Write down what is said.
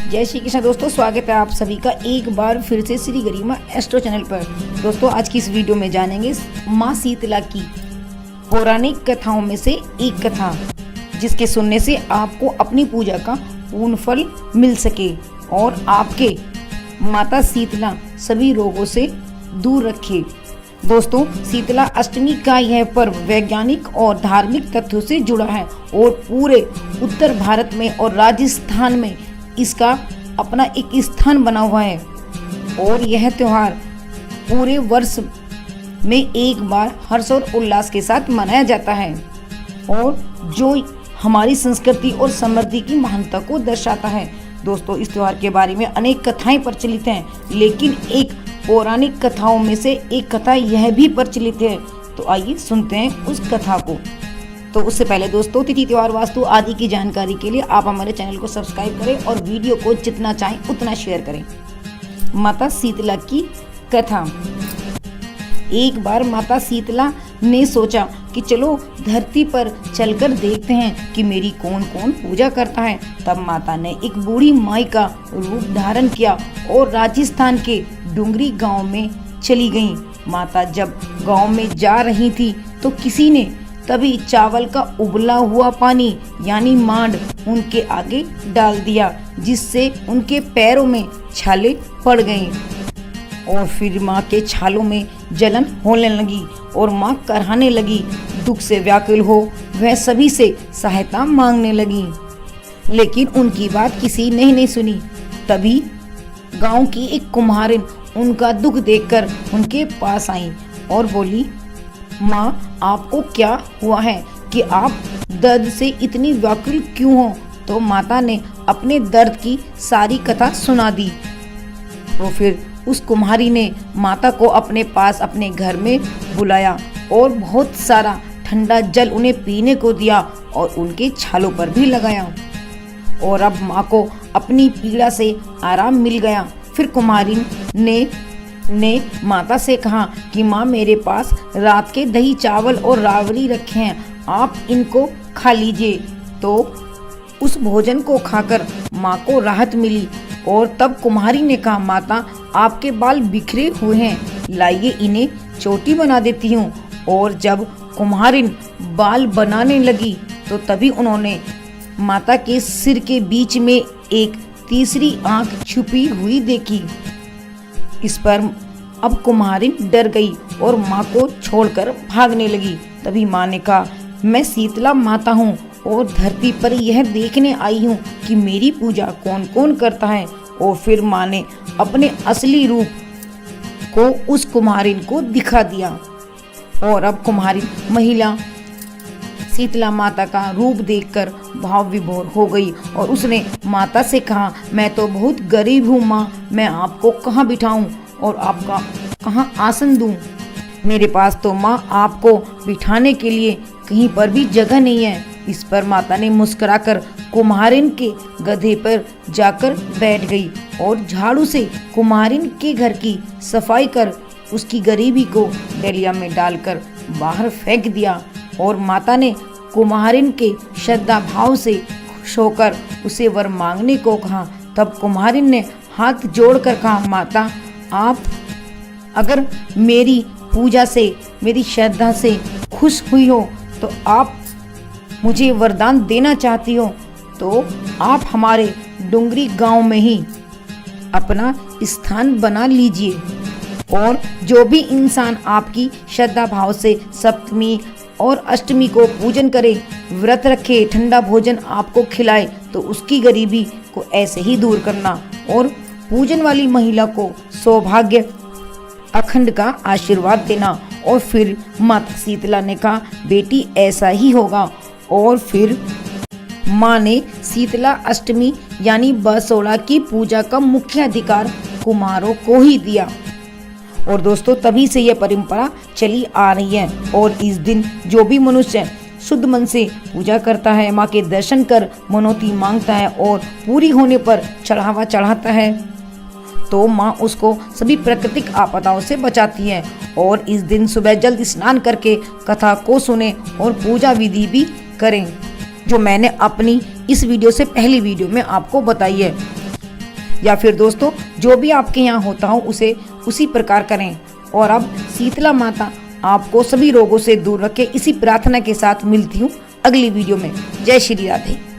जय श्री कृष्ण दोस्तों, स्वागत है आप सभी का एक बार फिर से श्री गरिमा एस्ट्रो चैनल पर। दोस्तों आज की इस वीडियो में जानेंगे माँ शीतला की पौराणिक कथाओं में से एक कथा, जिसके सुनने से आपको अपनी पूजा का पूर्ण फल मिल सके और आपके माता शीतला सभी रोगों से दूर रखे। दोस्तों शीतला अष्टमी का यह पर्व वैज्ञानिक और धार्मिक तथ्यों से जुड़ा है और पूरे उत्तर भारत में और राजस्थान में इसका अपना एक स्थान बना हुआ है और यह त्योहार पूरे वर्ष में एक बार हर्ष और उल्लास के साथ मनाया जाता है और जो हमारी संस्कृति और समृद्धि की महानता को दर्शाता है। दोस्तों इस त्योहार के बारे में अनेक कथाएं प्रचलित हैं, लेकिन एक पौराणिक कथाओं में से एक कथा यह भी प्रचलित है। तो आइए सुनते हैं उस कथा को। तो उससे पहले दोस्तों तिथि त्योहार वास्तु आदि की जानकारी के लिए आप हमारे चैनल को सब्सक्राइब करें और वीडियो को जितना चाहें उतना शेयर करें। माता शीतला की कथा। एक बार माता शीतला ने सोचा कि चलो धरती पर चलकर देखते हैं कि मेरी कौन कौन पूजा करता है। तब माता ने एक बूढ़ी माई का रूप धारण किया और राजस्थान के डुंगरी गांव में चली गईं। माता जब गांव में जा रही थी तो किसी ने तभी चावल का उबला हुआ पानी यानी मांड उनके आगे डाल दिया, जिससे उनके पैरों में छाले पड़ गईं और फिर माँ के छालों में जलन होने लगी और माँ कराहने लगी। दुख से व्याकुल हो वह सभी से सहायता मांगने लगी, लेकिन उनकी बात किसी ने नहीं सुनी। तभी गांव की एक कुम्हारिन उनका दुख देखकर उनके पास आई और बोली, माँ आपको क्या हुआ है कि आप दर्द से इतनी व्याकुल क्यों हो? तो माता ने अपने दर्द की सारी कथा सुना दी। तो फिर उस कुम्हारी ने माता को अपने पास अपने घर में बुलाया और बहुत सारा ठंडा जल उन्हें पीने को दिया और उनके छालों पर भी लगाया और अब माँ को अपनी पीड़ा से आराम मिल गया। फिर कुम्हारी ने माता से कहा कि माँ मेरे पास रात के दही चावल और रावड़ी रखे हैं, आप इनको खा लीजिए। तो उस भोजन को खाकर माँ को राहत मिली और तब कुम्हारी ने कहा, माता आपके बाल बिखरे हुए हैं, लाइए इन्हें चोटी बना देती हूँ। और जब कुम्हारिन बाल बनाने लगी तो तभी उन्होंने माता के सिर के बीच में एक तीसरी आंख छुपी हुई देखी। इस पर अब कुम्हारिन डर गई और माँ को छोड़कर भागने लगी। तभी माँ ने कहा, मैं शीतला माता हूँ और धरती पर यह देखने आई हूँ कि मेरी पूजा कौन कौन करता है। और फिर माँ ने अपने असली रूप को उस कुम्हारिन को दिखा दिया और अब कुम्हारिन महिला शीतला माता का रूप देखकर भाव विभोर हो गई और उसने माता से कहा, मैं तो बहुत गरीब हूँ माँ, मैं आपको कहाँ बिठाऊं और आपका कहाँ आसन दूं? मेरे पास तो माँ आपको बिठाने के लिए कहीं पर भी जगह नहीं है। इस पर माता ने मुस्कुराकर कुम्हारिन के गधे पर जाकर बैठ गई और झाड़ू से कुम्हारिन के घर की सफाई कर उसकी गरीबी को डलिया में डालकर बाहर फेंक दिया। और माता ने कुम्हारिन के श्रद्धा भाव से खुश होकर उसे वर मांगने को कहा। तब कुम्हारिन ने हाथ जोड़कर कहा, माता आप अगर मेरी पूजा से मेरी श्रद्धा से खुश हुई हो तो आप मुझे वरदान देना चाहती हो तो आप हमारे डुंगरी गांव में ही अपना स्थान बना लीजिए और जो भी इंसान आपकी श्रद्धा भाव से सप्तमी और अष्टमी को पूजन करे, व्रत रखे, ठंडा भोजन आपको खिलाए तो उसकी गरीबी को ऐसे ही दूर करना और पूजन वाली महिला को सौभाग्य अखंड का आशीर्वाद देना। और फिर माता शीतला ने कहा, बेटी ऐसा ही होगा। और फिर माँ ने शीतला अष्टमी यानी बसोड़ा की पूजा का मुख्य अधिकार कुम्हारों को ही दिया और दोस्तों तभी से यह परंपरा चली आ रही है। और इस दिन जो भी मनुष्य शुद्ध मन से पूजा करता है, माँ के दर्शन कर मनौती मांगता है और पूरी होने पर चढ़ावा चढ़ाता है तो माँ उसको सभी प्राकृतिक आपदाओं से बचाती है। और इस दिन सुबह जल्द स्नान करके कथा को सुने और पूजा विधि भी करें, जो मैंने अपनी इस वीडियो से पहली वीडियो में आपको बताई है। या फिर दोस्तों जो भी आपके यहाँ होता हो उसे उसी प्रकार करें। और अब शीतला माता आपको सभी रोगों से दूर रखे, इसी प्रार्थना के साथ मिलती हूँ अगली वीडियो में। जय श्री राधे।